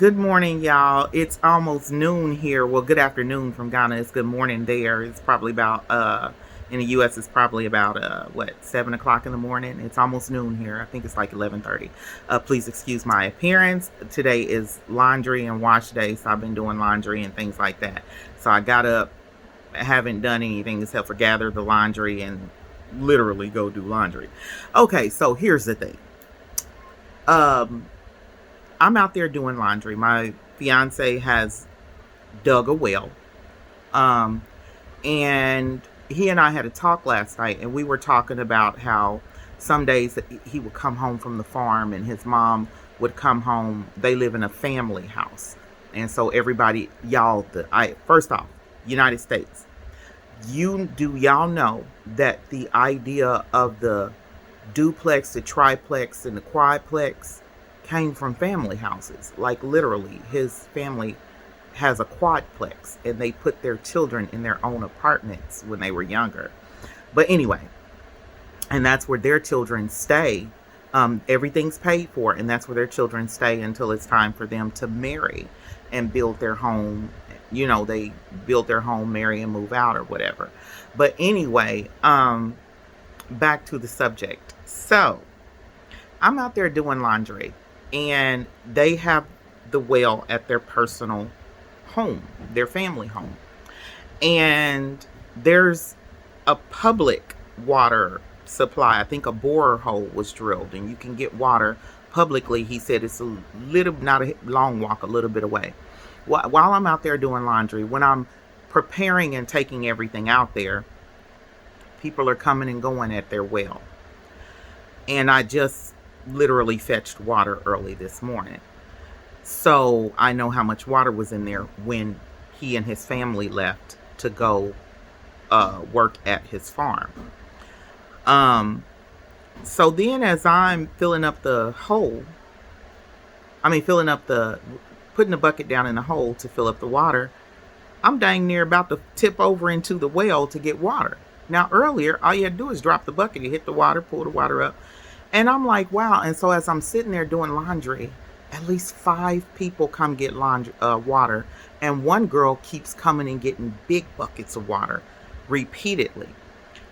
Good morning, y'all. It's almost noon here. Well, good afternoon from Ghana. It's good morning there. It's probably about in the US it's probably about 7 o'clock in the morning. It's almost noon here. I think it's like 11:30. Please excuse my appearance. Today is laundry and wash day, so I've been doing laundry and things like that. So I got up, I haven't done anything except for gather the laundry and literally go do laundry. Okay, so here's the thing. Um I'm out there doing laundry. My fiance has dug a well. Um, and he and I had a talk last night, and we were talking about how some days he would come home from the farm and his mom would come home. They live in a family house. And so everybody, y'all, first off, United States, y'all know that the idea of the duplex, the triplex, and the quadplex came from family houses. Like literally, his family has a quadplex and they put their children in their own apartments when they were younger. But anyway, and that's where their children stay. Everything's paid for, and that's where their children stay until it's time for them to marry and build their home. They build their home, marry, and move out or whatever. But anyway, back to the subject. So I'm out there doing laundry, and they have the well at their personal home, their family home. And there's a public water supply. I think a borehole was drilled, and you can get water publicly. He said it's a little, not a long walk, a little bit away. While I'm out there doing laundry, when I'm preparing and taking everything out there, people are coming and going at their well. And I just literally fetched water early this morning. So I know how much water was in there when he and his family left to go work at his farm. So then as I'm filling up the hole, putting the bucket down in the hole to fill up the water, I'm dang near about to tip over into the well to get water. Now earlier, all you had to do is drop the bucket, you hit the water, pull the water up. And I'm like, wow. And so as I'm sitting there doing laundry, at least 5 people come get water. And one girl keeps coming and getting big buckets of water repeatedly.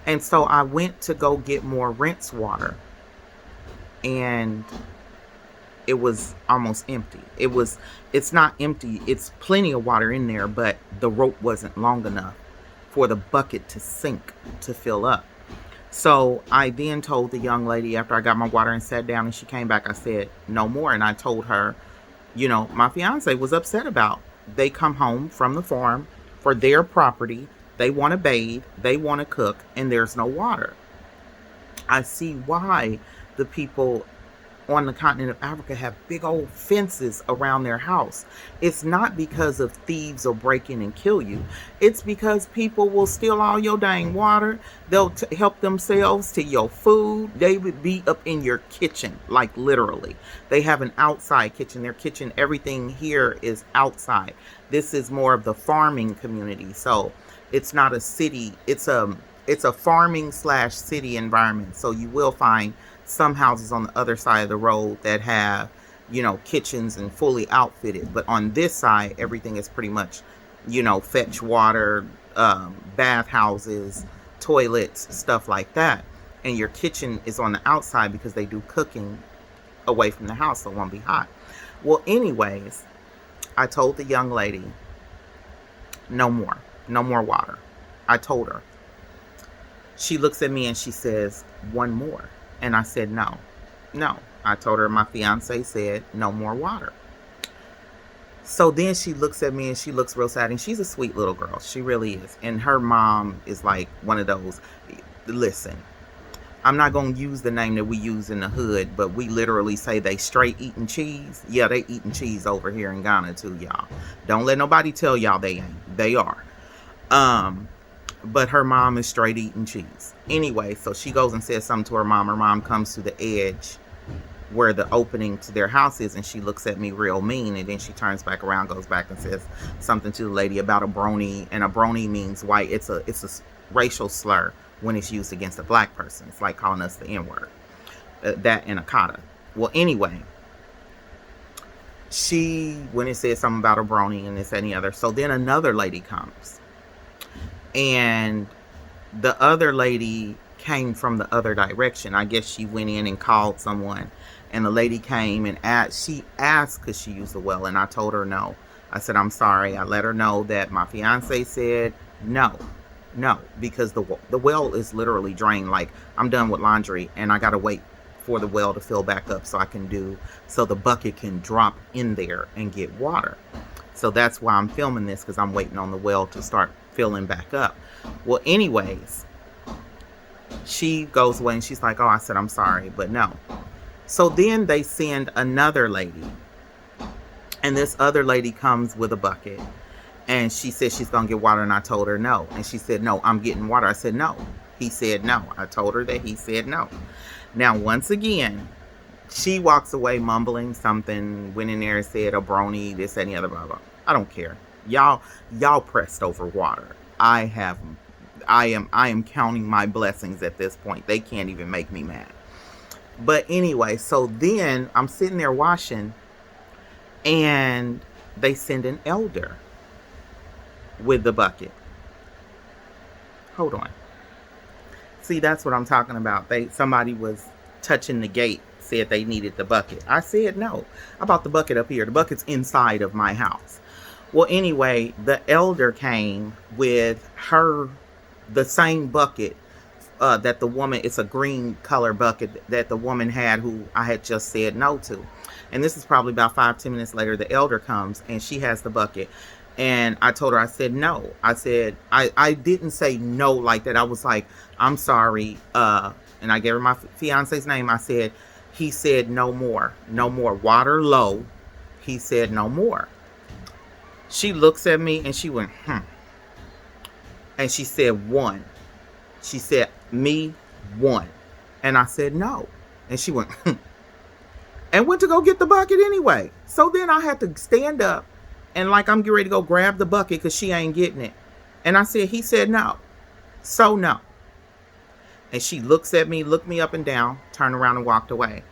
And so I went to go get more rinse water. And it was almost empty. It's not empty. It's plenty of water in there, but the rope wasn't long enough for the bucket to sink to fill up. So I then told the young lady after I got my water and sat down and she came back, I said, no more. And I told her, my fiance was upset about, they come home from the farm for their property. They want to bathe, they want to cook, and there's no water. I see why the people on the continent of Africa have big old fences around their house. It's not because of thieves will break in and kill you. It's because people will steal all your dang water. They'll help themselves to your food. They would be up in your kitchen, like literally. They have an outside kitchen. Their kitchen, everything here is outside. This is more of the farming community. So it's not a city. It's a farming / city environment. So you will find some houses on the other side of the road that have, kitchens and fully outfitted. But on this side, everything is pretty much, fetch water, bath houses, toilets, stuff like that. And your kitchen is on the outside because they do cooking away from the house, so it won't be hot. Well, anyways, I told the young lady, no more water. I told her. She looks at me and she says, one more. And I said, no. I told her my fiance said no more water. So then she looks at me and she looks real sad. And she's a sweet little girl. She really is. And her mom is like one of those, listen, I'm not going to use the name that we use in the hood, but we literally say they straight eating cheese. Yeah, they eating cheese over here in Ghana too, y'all. Don't let nobody tell y'all they ain't. They are. But her mom is straight eating cheese. Anyway, so she goes and says something to her mom. Her mom comes to the edge where the opening to their house is, and she looks at me real mean, and then she turns back around, goes back and says something to the lady about a brony, and a brony means white. It's a racial slur when it's used against a black person. It's like calling us the N-word. That and a kata. Well, anyway, when it said something about a brony and this and the other. So then another lady comes, and the other lady came from the other direction. I guess she went in and called someone, and the lady came and she asked could she use the well, and I told her no. I said, I'm sorry. I let her know that my fiance said no, because the well is literally drained. Like, I'm done with laundry and I gotta wait for the well to fill back up so the bucket can drop in there and get water. So that's why I'm filming this, because I'm waiting on the well to start filling back up. Well, anyways, she goes away and she's like, oh, I said, I'm sorry, but no. So then they send another lady, and this other lady comes with a bucket, and she said she's going to get water, and I told her no. And she said, no, I'm getting water. I said, no. He said no. I told her that he said no. Now, once again, she walks away mumbling something, went in there and said, a brony, this, and the other, blah, blah. I don't care. Y'all pressed over water. I am counting my blessings at this point. They can't even make me mad. But anyway, so then I'm sitting there washing, and they send an elder with the bucket. Hold on. See, that's what I'm talking about. Somebody was touching the gate, said they needed the bucket. I said no. I bought the bucket up here. The bucket's inside of my house. Well, anyway, the elder came with the same bucket that the woman, it's a green color bucket that the woman had, who I had just said no to. And this is probably about 5-10 minutes later. The elder comes and she has the bucket. And I told her, I said no. I said, I didn't say no like that. I was like, I'm sorry. And I gave her my fiance's name. I said, he said no more. No more. Water low. He said no more. She looks at me and she went, And she said, one. She said, me, one. And I said, no. And she went, and went to go get the bucket anyway. So then I had to stand up and like I'm getting ready to go grab the bucket because she ain't getting it. And I said, he said no. So no. And she looks at me, looked me up and down, turned around and walked away.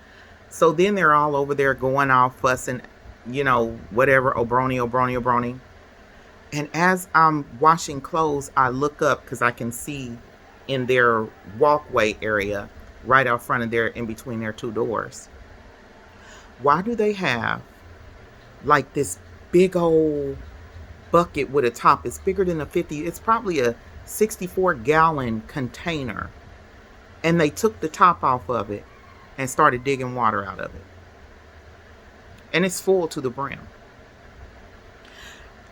So then they're all over there going off, fussing, whatever, Obroni. And as I'm washing clothes, I look up because I can see in their walkway area right out front of there, in between their two doors. Why do they have like this big old bucket with a top? It's bigger than a 50. It's probably a 64-gallon container. And they took the top off of it and started digging water out of it. And it's full to the brim.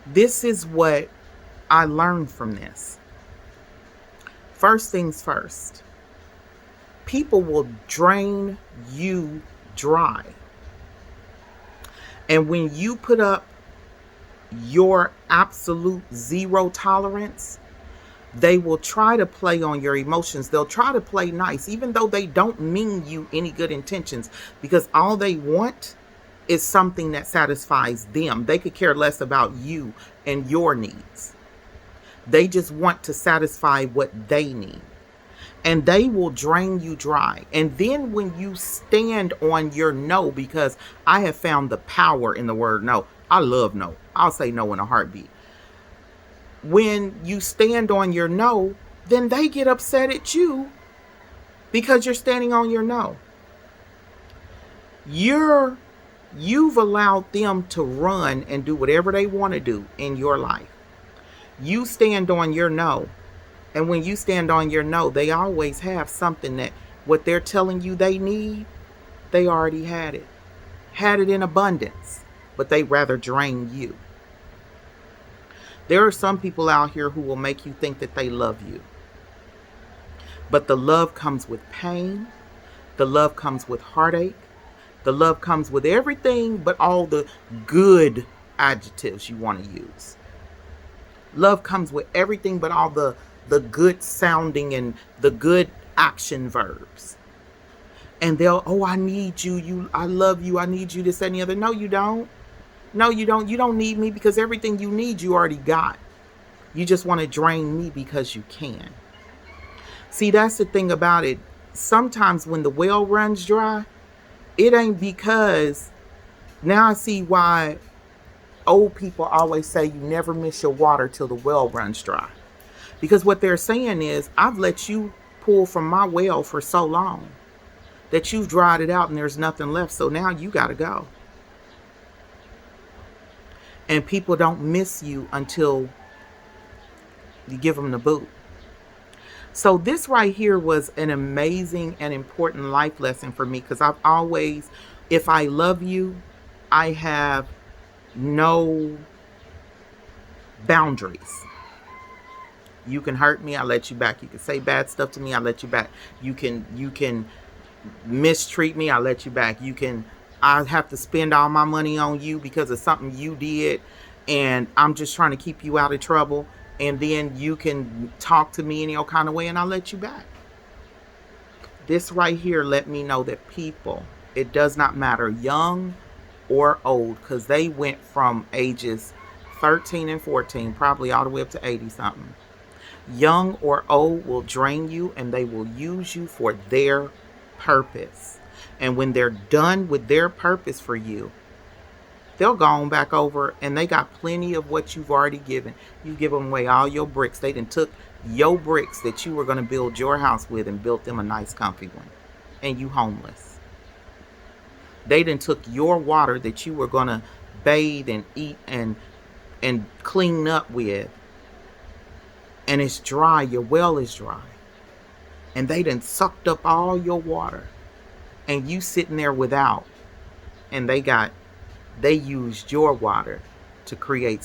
This is what I learned from this. First things first. People will drain you dry. And when you put up your absolute zero tolerance, they will try to play on your emotions. They'll try to play nice, even though they don't mean you any good intentions, because all they want is something that satisfies them. They could care less about you and your needs. They just want to satisfy what they need. And they will drain you dry. And then when you stand on your no, because I have found the power in the word no. I love no. I'll say no in a heartbeat. When you stand on your no, then they get upset at you because you're standing on your no. You've allowed them to run and do whatever they want to do in your life. You stand on your no. And when you stand on your no, they always have something that what they're telling you they need, they already had it. Had it in abundance, but they rather drain you. There are some people out here who will make you think that they love you. But the love comes with pain. The love comes with heartache. The love comes with everything but all the good adjectives you want to use. Love comes with everything but all the good sounding and the good action verbs. And I need you, I love you, I need you, this and the other. No, you don't. No, you don't. You don't need me, because everything you need, you already got. You just want to drain me because you can. See, that's the thing about it. Sometimes when the well runs dry, it ain't because Now I see why old people always say you never miss your water till the well runs dry. Because what they're saying is, I've let you pull from my well for so long that you've dried it out and there's nothing left. So now you got to go. And people don't miss you until you give them the boot. So this right here was an amazing and important life lesson for me, because I've always, if I love you, I have no boundaries. You can hurt me, I let you back. You can say bad stuff to me, I let you back. You can mistreat me, I let you back. I have to spend all my money on you because of something you did, and I'm just trying to keep you out of trouble. And then you can talk to me any old kind of way and I'll let you back. This right here let me know that people, it does not matter young or old, because they went from ages 13 and 14 probably all the way up to 80 something. Young or old will drain you, and they will use you for their purpose. And when they're done with their purpose for you, they'll go on back over, and they got plenty of what you've already given. You give them away all your bricks. They done took your bricks that you were going to build your house with and built them a nice comfy one, and you homeless. They done took your water that you were going to bathe and eat and clean up with, and it's dry. Your well is dry, and they done sucked up all your water, and you sitting there without. And they used your water to create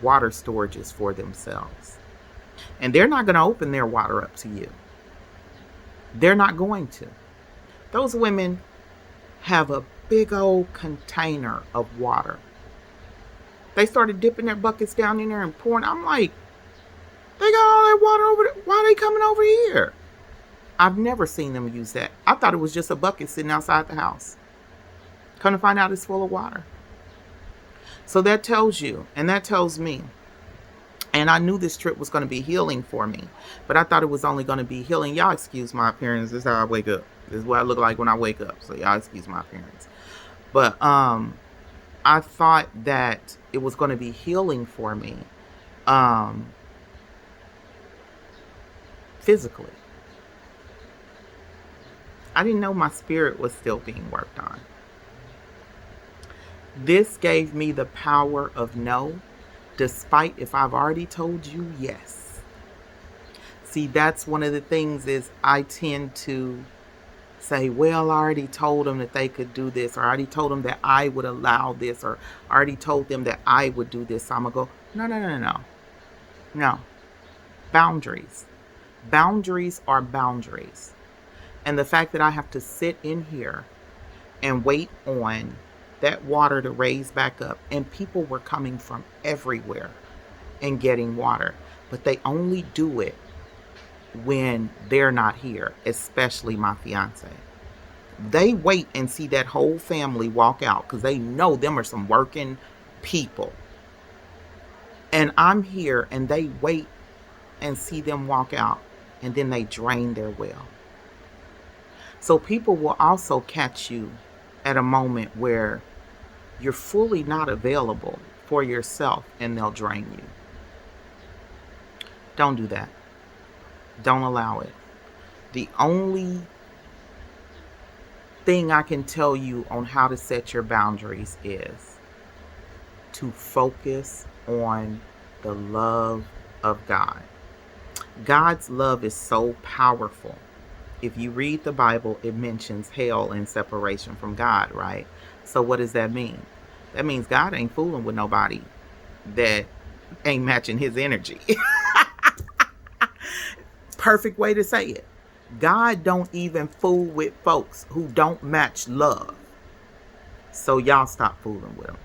water storages for themselves. And they're not going to open their water up to you. They're not going to. Those women have a big old container of water. They started dipping their buckets down in there and pouring. I'm like, they got all that water over there. Why are they coming over here? I've never seen them use that. I thought it was just a bucket sitting outside the house. Come to find out it's full of water. So that tells you, and that tells me, and I knew this trip was going to be healing for me, but I thought it was only going to be healing. Y'all excuse my appearance. This is how I wake up. This is what I look like when I wake up. So y'all excuse my appearance. But I thought that it was going to be healing for me physically. I didn't know my spirit was still being worked on. This gave me the power of no, despite if I've already told you yes. See, that's one of the things is I tend to say, well, I already told them that they could do this, or I already told them that I would allow this, or I already told them that I would do this. So I'm going to go, no. Boundaries. Boundaries are boundaries. And the fact that I have to sit in here and wait on that water to raise back up, and people were coming from everywhere and getting water, but they only do it when they're not here, especially my fiance. They wait and see that whole family walk out because they know them are some working people. And I'm here and they wait and see them walk out, and then they drain their well. So people will also catch you at a moment where you're fully not available for yourself, and they'll drain you. Don't do that. Don't allow it. The only thing I can tell you on how to set your boundaries is to focus on the love of God. God's love is so powerful. If you read the Bible, it mentions hell and separation from God, right? So what does that mean? That means God ain't fooling with nobody that ain't matching his energy. Perfect way to say it. God don't even fool with folks who don't match love. So y'all stop fooling with them.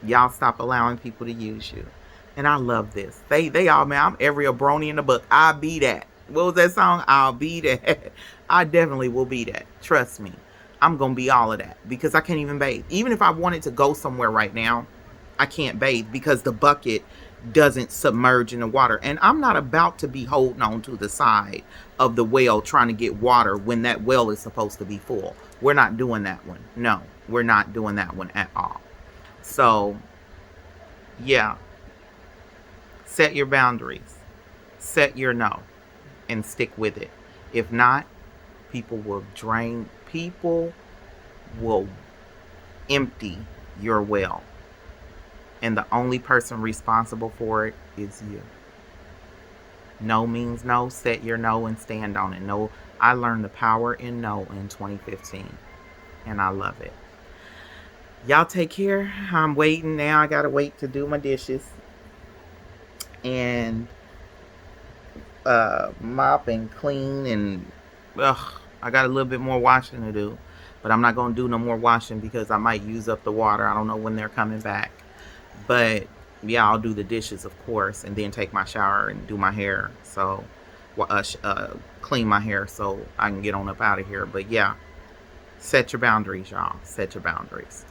Y'all stop allowing people to use you. And I love this. They all, man, I'm every brony in the book. I'll be that. What was that song? I'll be that. I definitely will be that. Trust me. I'm going to be all of that because I can't even bathe. Even if I wanted to go somewhere right now, I can't bathe because the bucket doesn't submerge in the water. And I'm not about to be holding on to the side of the well trying to get water when that well is supposed to be full. We're not doing that one. No. we're not doing that one at all. So yeah, set your boundaries, set your no, and stick with it. If not, people will empty your well, and the only person responsible for it is you. No means no. Set your no and stand on it. No, I learned the power in no in 2015, and I love it. Y'all take care. I'm waiting now. I gotta wait to do my dishes and mop and clean, and I got a little bit more washing to do, but I'm not gonna do no more washing because I might use up the water. I don't know when they're coming back, but yeah, I'll do the dishes, of course, and then take my shower and do my hair. So clean my hair so I can get on up out of here. But yeah, set your boundaries, y'all. Set your boundaries.